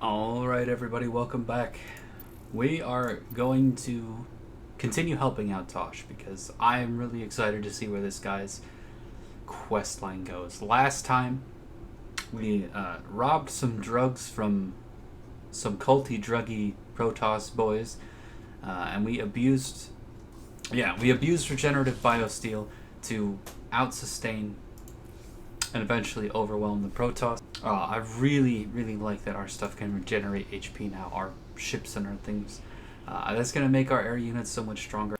Alright, everybody, welcome back. We are going to continue helping out Tosh because I am really excited to see where this guy's quest line goes. Last time, we robbed some drugs from some culty, druggy Protoss boys, and we abused regenerative biosteel to out-sustain and eventually overwhelm the Protoss. I really, really like that our stuff can regenerate HP now, our ships and our things. That's going to make our air units so much stronger.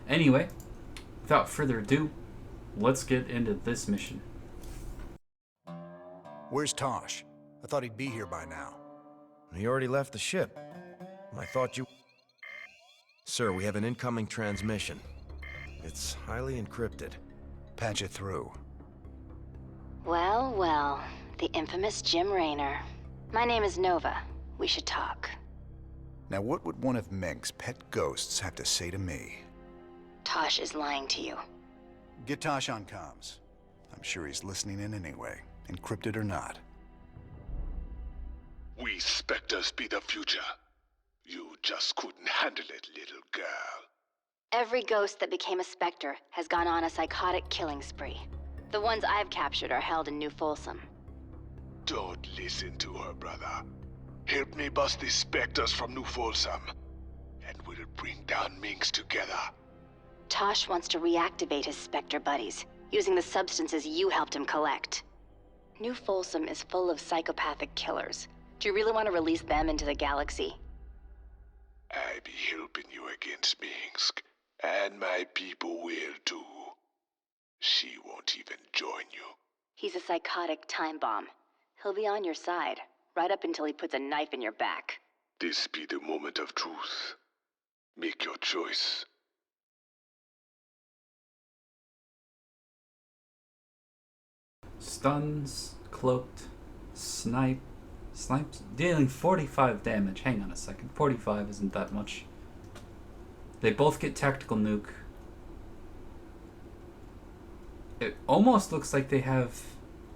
Anyway, without further ado, let's get into this mission. Where's Tosh? I thought he'd be here by now. He already left the ship. I thought you... Sir, we have an incoming transmission. It's highly encrypted. Patch it through. Well, well, the infamous Jim Raynor. My name is Nova. We should talk. Now what would one of Meg's pet ghosts have to say to me? Tosh is lying to you. Get Tosh on comms. I'm sure he's listening in anyway, encrypted or not. We Spectres be the future. You just couldn't handle it, little girl. Every ghost that became a Spectre has gone on a psychotic killing spree. The ones I've captured are held in New Folsom. Don't listen to her, brother. Help me bust these Spectres from New Folsom, and we'll bring down Minx together. Tosh wants to reactivate his Spectre buddies, using the substances you helped him collect. New Folsom is full of psychopathic killers. Do you really want to release them into the galaxy? I be helping you against Minx, and my people will too. She won't even join you. He's a psychotic time bomb. He'll be on your side, right up until he puts a knife in your back. This be the moment of truth. Make your choice. Stuns, cloaked, snipes, dealing 45 damage. Hang on a second, 45 isn't that much. They both get tactical nuke. It almost looks like they have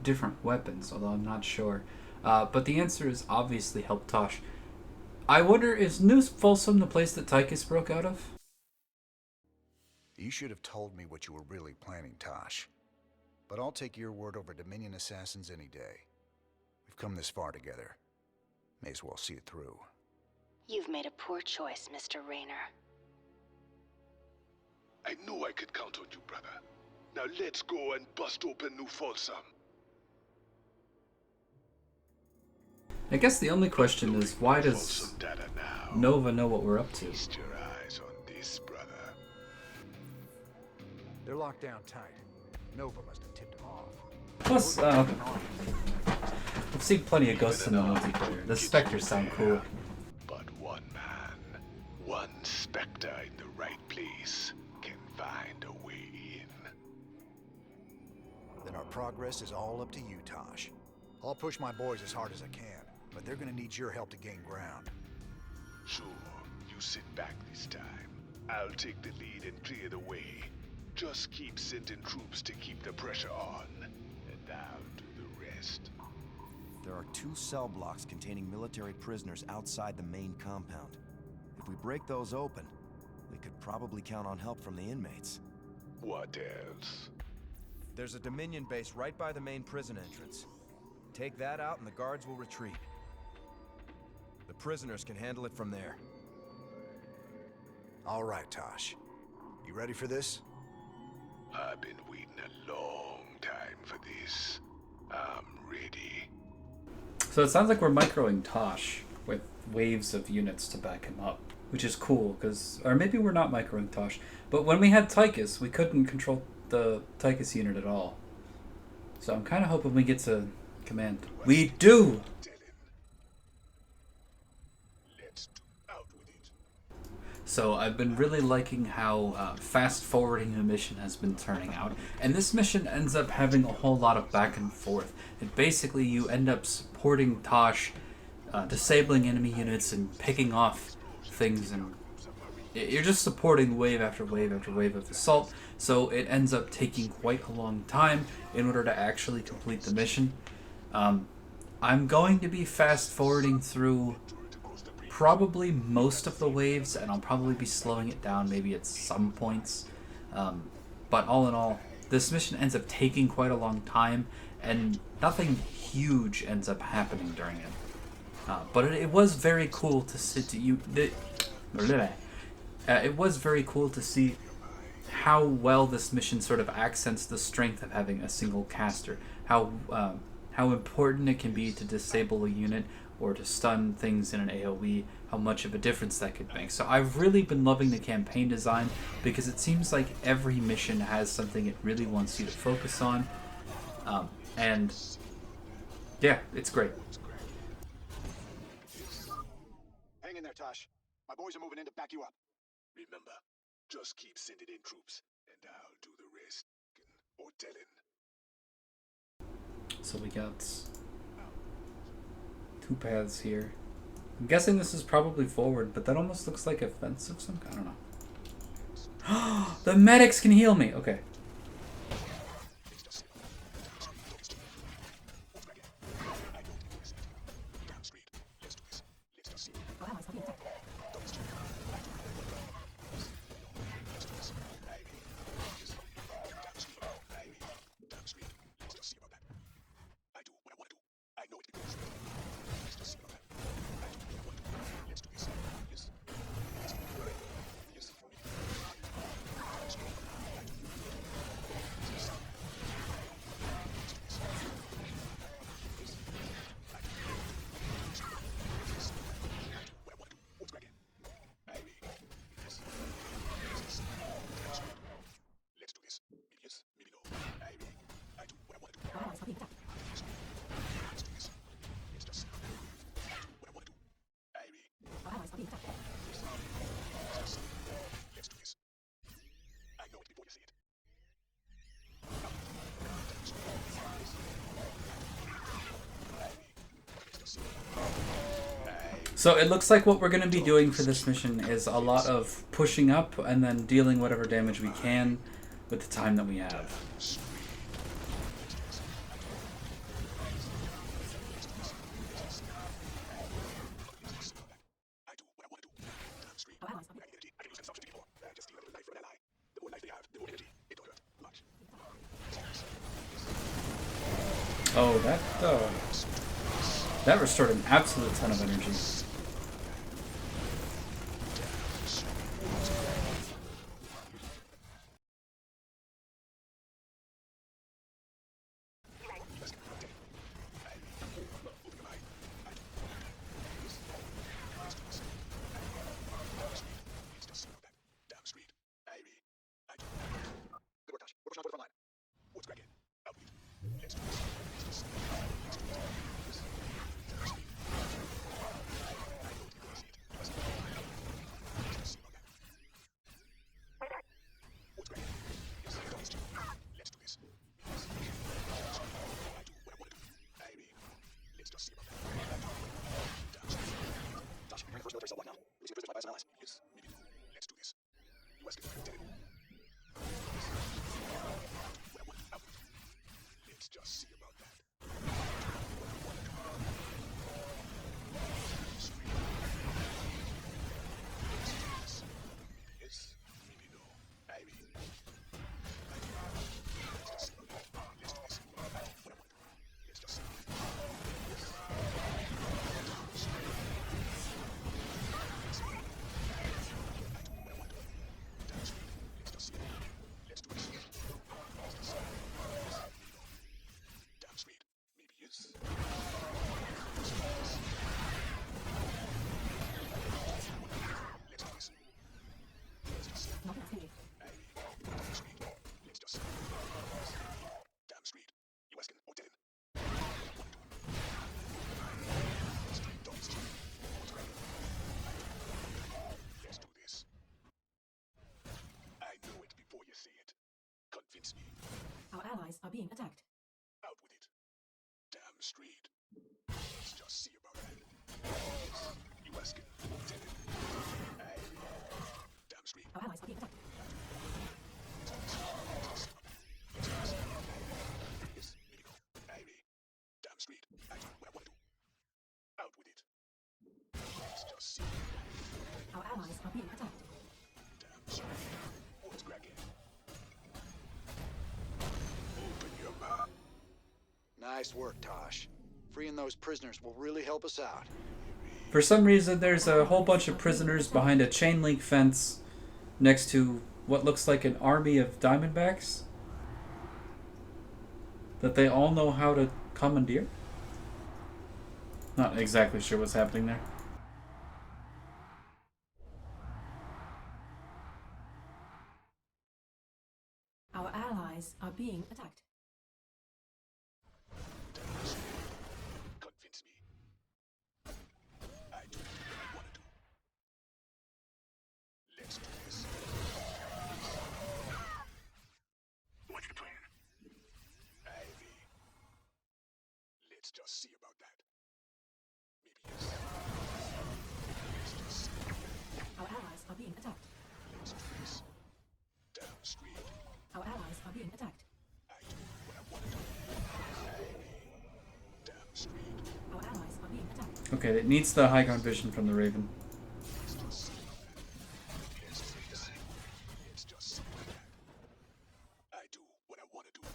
different weapons, although I'm not sure. But the answer is obviously help Tosh. I wonder, is New Folsom the place that Tychus broke out of? You should have told me what you were really planning, Tosh. But I'll take your word over Dominion assassins any day. We've come this far together. May as well see it through. You've made a poor choice, Mr. Raynor. I knew I could count on you, brother. Now let's go and bust open New Folsom. I guess the only question is, why does Folsom data now. Nova know what we're up to? Feast your eyes on this, brother. They're locked down tight. Nova must have tipped them off. Plus, I've seen plenty of ghosts in the multiplayer. The Spectres sound cool. But one man, one Spectre in the right place can find a way in. Then our progress is all up to you, Tosh. I'll push my boys as hard as I can, but they're gonna need your help to gain ground. Sure, you sit back this time. I'll take the lead and clear the way. Just keep sending troops to keep the pressure on, and I'll do the rest. There are 2 cell blocks containing military prisoners outside the main compound. If we break those open, we could probably count on help from the inmates. What else? There's a Dominion base right by the main prison entrance. Take that out and the guards will retreat. The prisoners can handle it from there. All right, Tosh. You ready for this? I've been waiting a long time for this. I'm ready. So it sounds like we're microing Tosh with waves of units to back him up, which is cool, because... Or maybe we're not microing Tosh, but when we had Tychus, we couldn't control the Tychus unit at all. So I'm kind of hoping we get to command. We do! Let's do out with it. So I've been really liking how fast-forwarding the mission has been turning out. And this mission ends up having a whole lot of back and forth. And basically you end up supporting Tosh, disabling enemy units and picking off things. And you're just supporting wave after wave after wave of assault. So it ends up taking quite a long time in order to actually complete the mission. I'm going to be fast forwarding through probably most of the waves, and I'll probably be slowing it down maybe at some points. But all in all, this mission ends up taking quite a long time, and nothing huge ends up happening during it. But it was very cool to it was very cool to see how well this mission sort of accents the strength of having a single caster. How important it can be to disable a unit or to stun things in an AoE, how much of a difference that could make. So I've really been loving the campaign design because it seems like every mission has something it really wants you to focus on. And yeah, it's great. Hang in there, Tosh. My boys are moving in to back you up. Remember, just keep sending in troops, and I'll do the rest. Or telling. So we got 2 paths here. I'm guessing this is probably forward, but that almost looks like offensive some kind. I don't know. The medics can heal me. Okay. So it looks like what we're going to be doing for this mission is a lot of pushing up and then dealing whatever damage we can with the time that we have. Oh, that restored an absolute ton of energy. Our allies are being attacked. Out with it. Damn straight. Let's just see about that. You asking? Tell him. Aye. Damn straight. Our allies are being attacked. Yes, here we go. Aye. Damn straight. I do what I want to do. just see. Our allies are being attacked. Damn straight. What's cracking? Open your mouth. Nice work, Tosh. Freeing those prisoners will really help us out. For some reason, there's a whole bunch of prisoners behind a chain link fence next to what looks like an army of diamondbacks that they all know how to commandeer. Not exactly sure what's happening there. Our allies are being attacked. Convince me. I do what I want to do. Let's do this. What's the plan? Ivy. Let's just see about that. Maybe yes. Let's just see. Our allies are being attacked. Let's do this. Down street. Our allies are being attacked. I do what I want to do. Ivy. Down street. Our allies are being attacked. Okay, it needs the high ground vision from the Raven. Let's just see about that. Let's do this. Let's just see about that. I do what I want to do.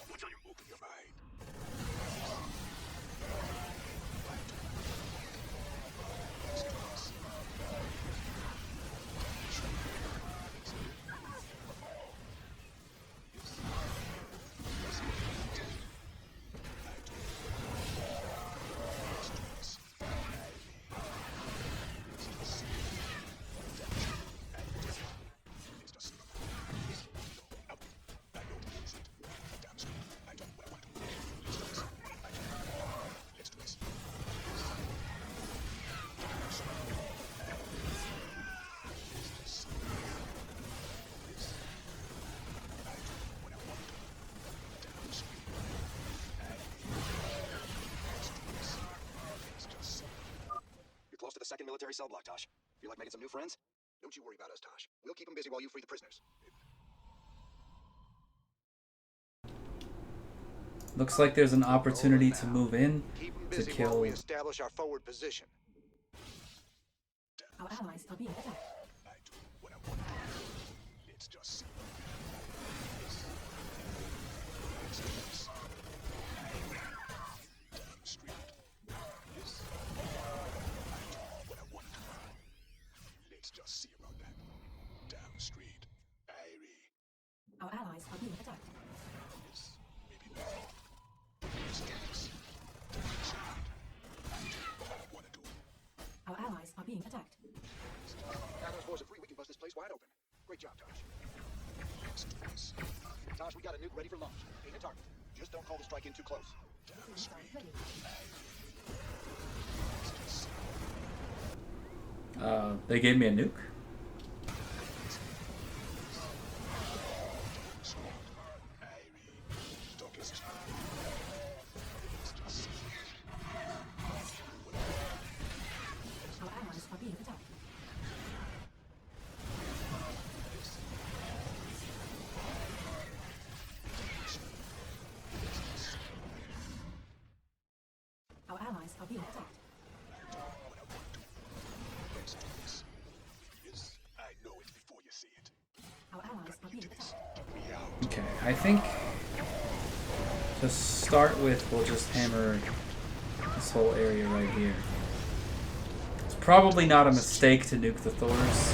What's on your open your mind? You're close to the second military cell block, Tosh. Feel like making some new friends? Don't you worry about us, Tosh. We'll keep them busy while you free the prisoners. Looks like there's an opportunity to move in Keep them to busy while kill. we establish our forward position. Our allies are being attacked. I do what I want to do. Let's just see. Let's do this. Down the street. Yes. I do what I want to do. Let's just see about that. Down the street. Irie. Our allies are being attacked. Yes. Maybe not. Let's do this. Down the street. I do what I want to do. Our allies are being attacked. Now those boys are free, we can bust this place wide open. Great job, Tosh. Let's do this. Tosh, we got a nuke ready for launch. Aim a target. Just don't call the strike in too close. Down the street. Ready. Let's just see. They gave me a nuke. Our allies are being attacked. Our allies are being attacked. I know it before you see it. Our allies are being attacked. Okay, I think to start with, we'll just hammer this whole area right here. It's probably not a mistake to nuke the Thors.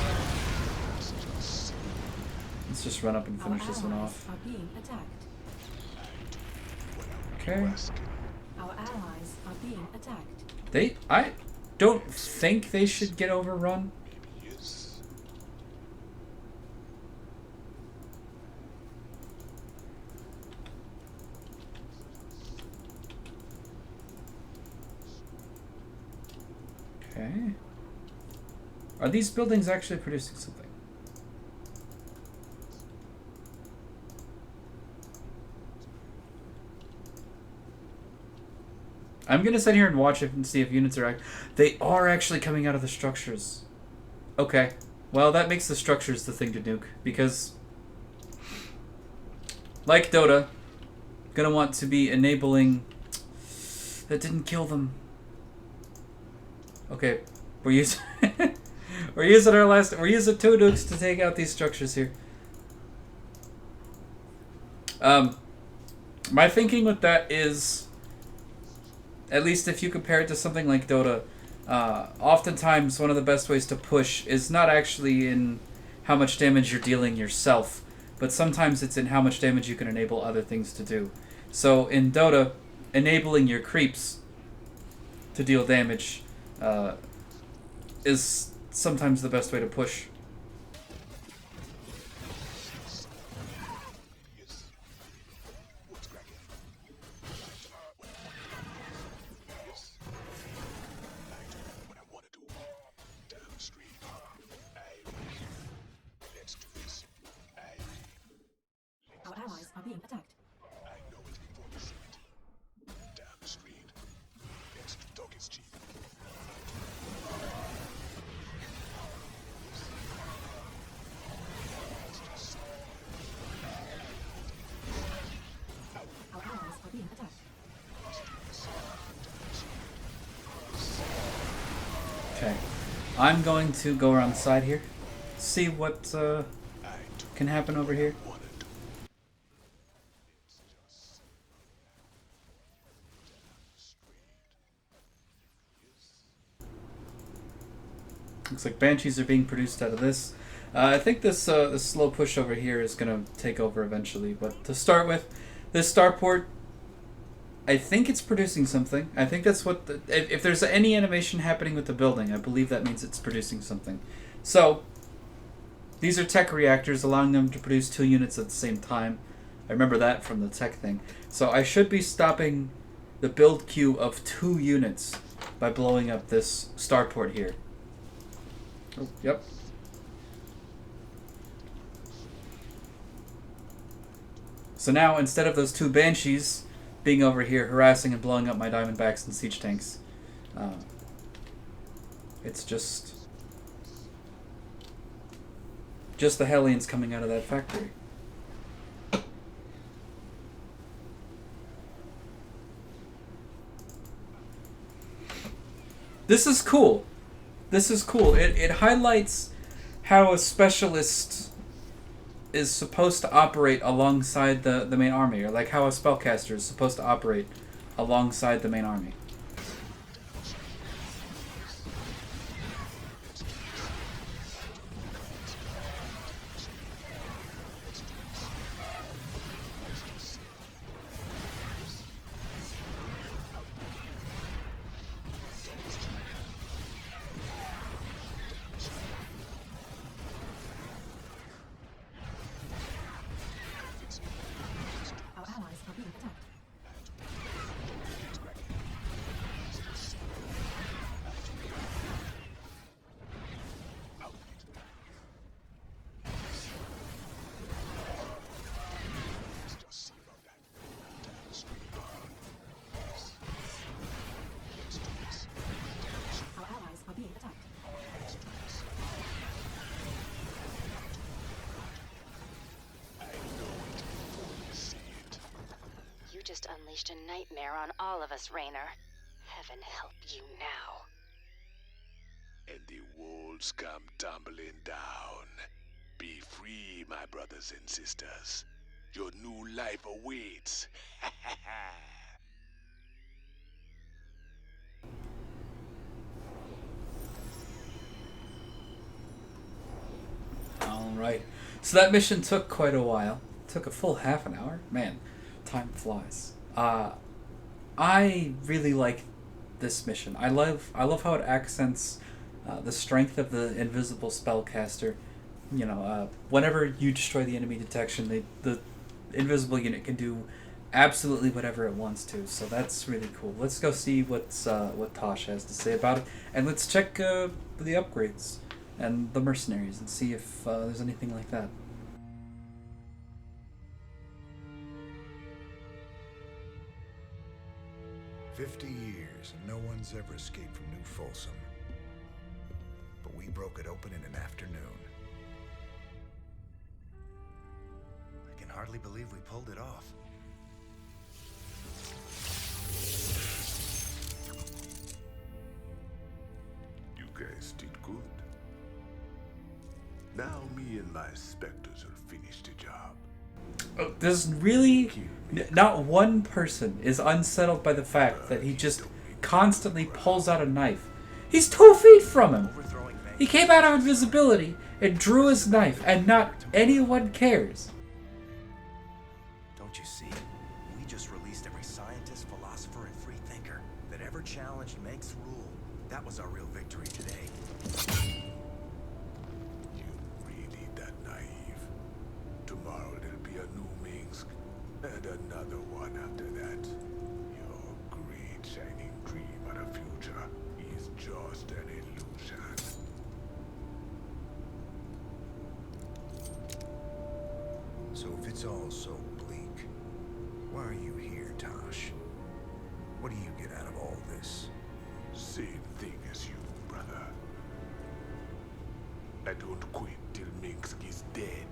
Let's just run up and Our finish this one allies off. are being attacked. Okay. Our allies are being attacked. I don't think they should get overrun. Okay. Are these buildings actually producing something? I'm gonna sit here and watch it and see if units are they are actually coming out of the structures. Okay. Well, that makes the structures the thing to nuke, because like Dota, gonna want to be enabling... That didn't kill them. Okay, we're using we're using our last. We're using 2 nukes to take out these structures here. My thinking with that is, at least if you compare it to something like Dota, oftentimes one of the best ways to push is not actually in how much damage you're dealing yourself, but sometimes it's in how much damage you can enable other things to do. So in Dota, enabling your creeps to deal damage is sometimes the best way to push. Our allies are being attacked. Our allies are being attacked. Okay, I'm going to go around the side here, see what can happen over here. Looks like Banshees are being produced out of this. I think this slow push over here is going to take over eventually, but to start with, this starport, I think it's producing something. I think that's what... if there's any animation happening with the building, I believe that means it's producing something. So, these are tech reactors, allowing them to produce 2 units at the same time. I remember that from the tech thing. So I should be stopping the build queue of 2 units by blowing up this starport here. Oh, yep. So now, instead of those 2 Banshees being over here harassing and blowing up my Diamondbacks and siege tanks, it's just the Hellions coming out of that factory. This is cool. This is cool. It highlights how a specialist is supposed to operate alongside the main army, or like how a spellcaster is supposed to operate alongside the main army. Our allies are being attacked. Our allies are being attacked. You just unleashed a nightmare on all of us, Raynor. Heaven help you now. And the walls come tumbling down. Be free, my brothers and sisters. Your new life awaits. Alright. So that mission took quite a while. It took a full half an hour. Man, time flies. I really like this mission. I love how it accents the strength of the invisible spellcaster. You know, whenever you destroy the enemy detection, the invisible unit can do absolutely whatever it wants to. So that's really cool. Let's go see what Tosh has to say about it, and let's check the upgrades and the mercenaries and see if there's anything like that. "50 years and no one's ever escaped from New Folsom. But we broke it open in an afternoon. I can hardly believe we pulled it off. guys did good. Now me and my specters will finish the job. There's really not one person is unsettled by the fact that he just constantly pulls out a knife. He's 2 feet from him. Overthrowing Maine. He came out of invisibility and drew his knife, and not anyone cares. Don't you see? We just released every scientist, philosopher, and free thinker that ever challenged Meg's rule. That was our real victory today. You really that naive? Tomorrow there'll be a new Minsk, and another one after that. Your great shining dream of the future is just an illusion. So if it's all so bleak, why are you here, Tosh? What do you get out of all this? Same thing as you, brother. I don't quit till Minsk is dead.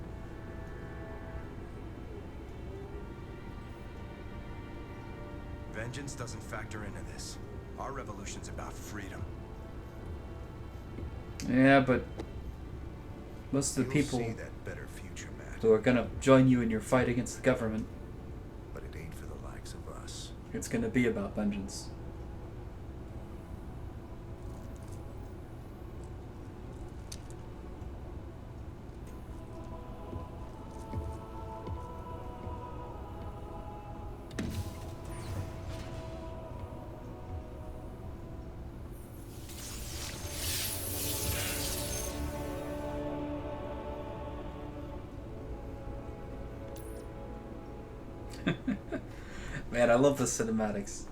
Vengeance doesn't factor into this. Our revolution's about freedom. Yeah, but most of the You'll people see that better future, Matt. who are gonna join you in your fight against the government, But it ain't for the likes of us. it's gonna be about vengeance. Man, I love the cinematics.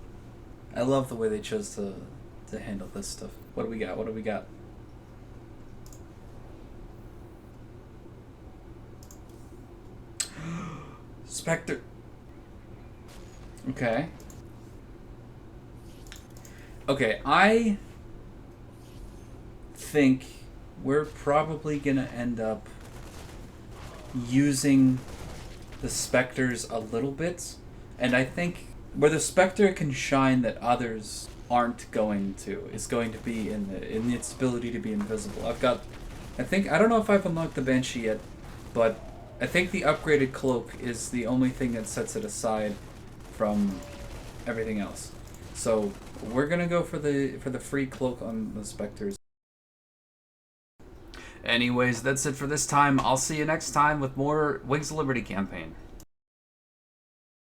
I love the way they chose to handle this stuff. What do we got? What do we got? Spectre. Okay. Okay, I think we're probably gonna end up using the specters a little bit, and I think where the specter can shine that others aren't going to is going to be in its ability to be invisible. I don't know if I've unlocked the Banshee yet, but I think the upgraded cloak is the only thing that sets it aside from everything else. So we're gonna go for the free cloak on the specters. Anyways, that's it for this time. I'll see you next time with more Wings of Liberty campaign.